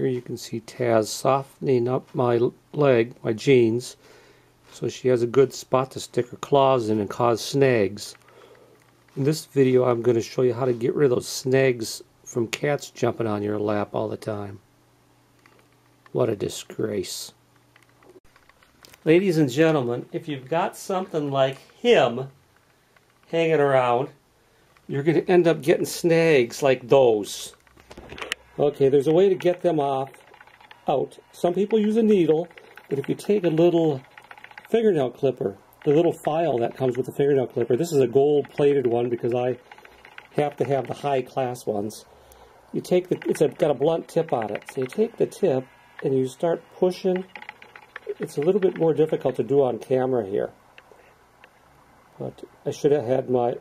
Here you can see Taz softening up my leg, my jeans, so she has a good spot to stick her claws in and cause snags. In this video I'm going to show you how to get rid of those snags from cats jumping on your lap all the time. What a disgrace. Ladies and gentlemen, if you've got something like him hanging around, you're going to end up getting snags like those. Okay, there's a way to get them out. Some people use a needle, but if you take a little fingernail clipper, the little file that comes with the fingernail clipper, this is a gold-plated one because I have to have the high-class ones. You take it's got a blunt tip on it, so you take the tip and you start pushing. It's a little bit more difficult to do on camera here, but I should have my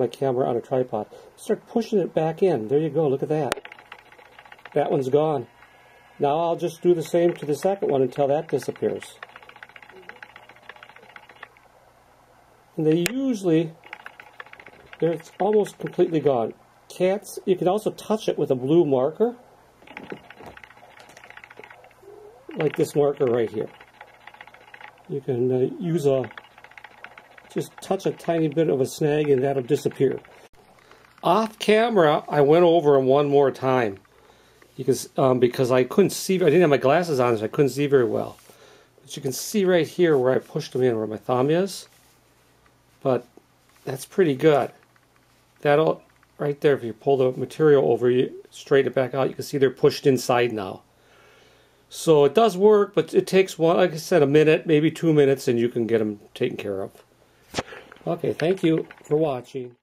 camera on a tripod. Start pushing it back in. There you go. Look at that. That one's gone. Now I'll just do the same to the second one until that disappears. And it's almost completely gone. Cats, you can also touch it with a blue marker, like this marker right here. You can just touch a tiny bit of a snag and that'll disappear. Off camera, I went over them one more time because I couldn't see. I didn't have my glasses on, so I couldn't see very well. But you can see right here where I pushed them in, where my thumb is. But that's pretty good. That'll, right there, if you pull the material over, you straighten it back out, you can see they're pushed inside now. So it does work, but it takes, like I said, a minute, maybe 2 minutes, and you can get them taken care of. Okay, thank you for watching.